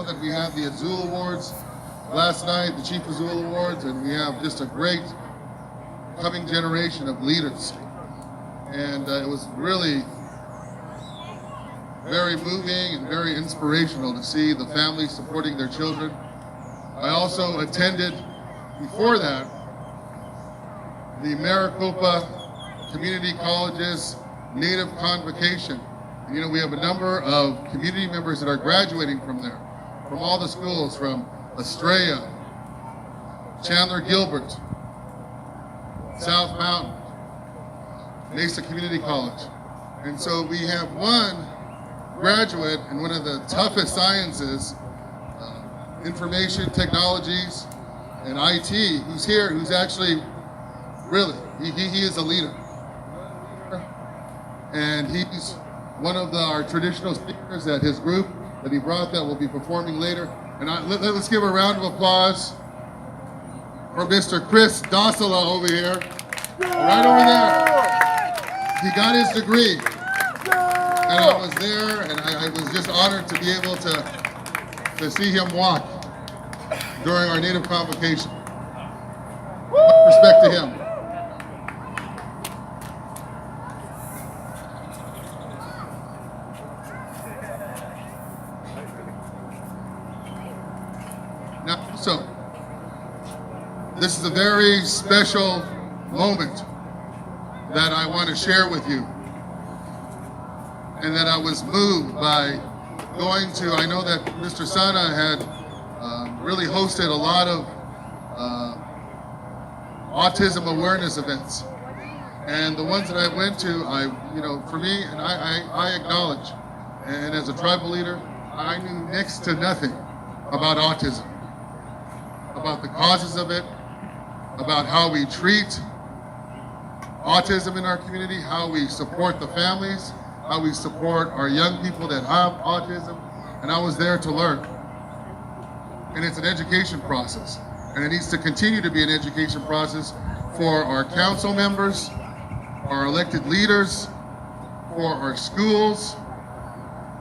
that we had the Azul Awards last night, the Chief Azul Awards, and we have just a great coming generation of leaders. And it was really very moving and very inspirational to see the families supporting their children. I also attended, before that, the Maricopa Community College's Native Convocation. And, you know, we have a number of community members that are graduating from there, from all the schools, from Estrella, Chandler Gilbert, South Mountain, Mesa Community College. And so we have one graduate in one of the toughest sciences, information technologies and IT, who's here, who's actually really, he is a leader. And he's one of our traditional speakers at his group that he brought that will be performing later. And let's give a round of applause for Mr. Chris Dossala over here, right over there. He got his degree. And I was there, and I was just honored to be able to see him walk during our Native Convocation. Much respect to him. Now, so, this is a very special moment that I want to share with you, and that I was moved by going to. I know that Mr. Sana had really hosted a lot of autism awareness events, and the ones that I went to, for me, and I acknowledge, and as a tribal leader, I knew next to nothing about autism, about the causes of it, about how we treat autism in our community, how we support the families, how we support our young people that have autism, and I was there to learn. And it's an education process, and it needs to continue to be an education process for our council members, our elected leaders, for our schools,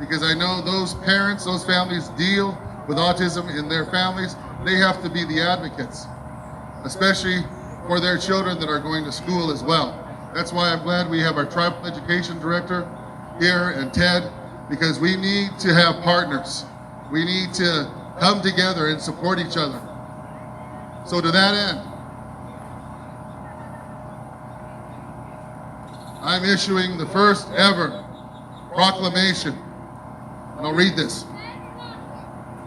because I know those parents, those families deal with autism in their families. They have to be the advocates, especially for their children that are going to school as well. That's why I'm glad we have our tribal education director here and Ted, because we need to have partners. We need to come together and support each other. So to that end, I'm issuing the first ever proclamation, and I'll read this.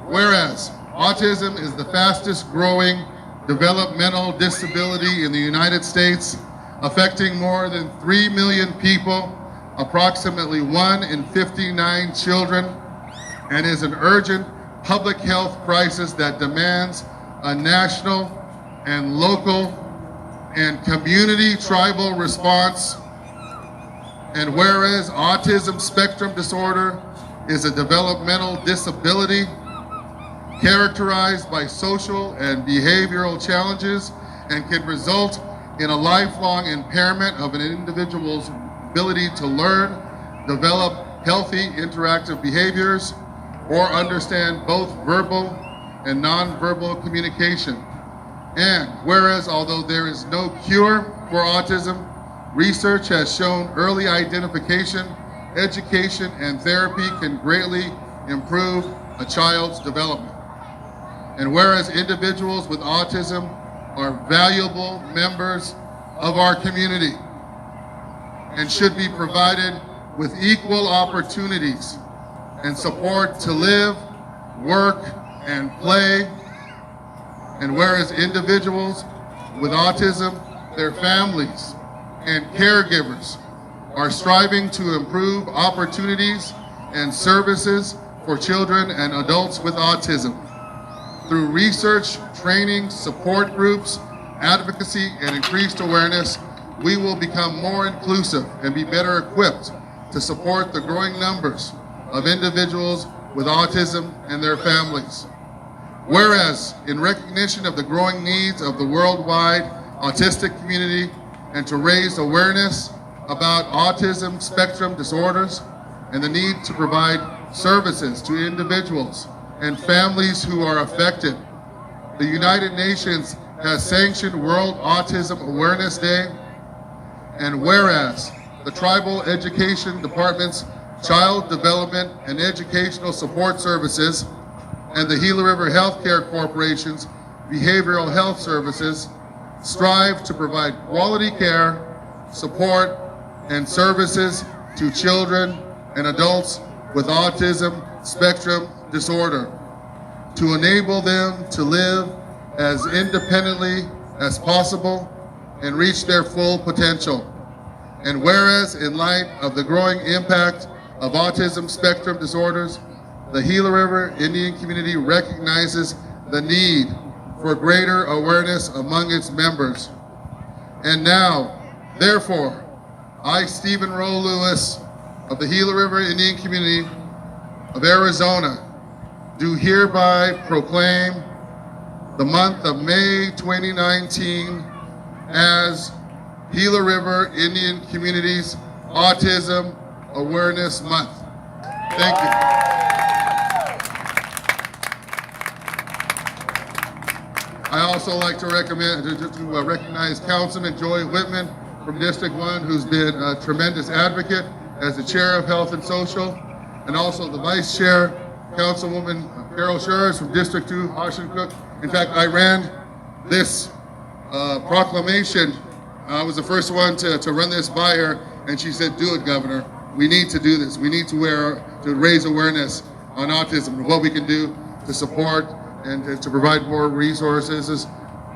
Whereas autism is the fastest growing developmental disability in the United States, affecting more than 3 million people, approximately 1 in 59 children, and is an urgent public health crisis that demands a national and local and community tribal response. And whereas autism spectrum disorder is a developmental disability characterized by social and behavioral challenges and can result in a lifelong impairment of an individual's ability to learn, develop healthy interactive behaviors, or understand both verbal and nonverbal communication. And whereas although there is no cure for autism, research has shown early identification, education, and therapy can greatly improve a child's development. And whereas individuals with autism are valuable members of our community and should be provided with equal opportunities and support to live, work, and play. And whereas individuals with autism, their families, and caregivers are striving to improve opportunities and services for children and adults with autism. Through research, training, support groups, advocacy, and increased awareness, we will become more inclusive and be better equipped to support the growing numbers of individuals with autism and their families. Whereas, in recognition of the growing needs of the worldwide autistic community and to raise awareness about autism spectrum disorders and the need to provide services to individuals and families who are affected. The United Nations has sanctioned World Autism Awareness Day, and whereas the Tribal Education Department's Child Development and Educational Support Services and the Gila River Healthcare Corporation's Behavioral Health Services strive to provide quality care, support, and services to children and adults with autism spectrum disorder to enable them to live as independently as possible and reach their full potential. And whereas in light of the growing impact of autism spectrum disorders, the Gila River Indian community recognizes the need for greater awareness among its members. And now, therefore, I, Stephen Rowe Lewis, of the Gila River Indian Community of Arizona, do hereby proclaim the month of May 2019 as Gila River Indian Community's Autism Awareness Month. Thank you. I also like to recognize Councilman Joy Whitman from District 1, who's been a tremendous advocate as the Chair of Health and Social, and also the Vice Chair, Councilwoman Carol Schurz from District 2, Ashencook. In fact, I ran this proclamation. I was the first one to run this by her, and she said, "Do it, Governor. We need to do this. We need to raise awareness on autism and what we can do to support and to provide more resources as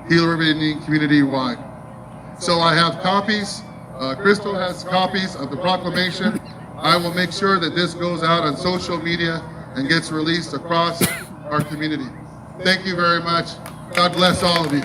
Gila River Indian community-wide." So I have copies. Crystal has copies of the proclamation. I will make sure that this goes out on social media and gets released across our community. Thank you very much. God bless all of you.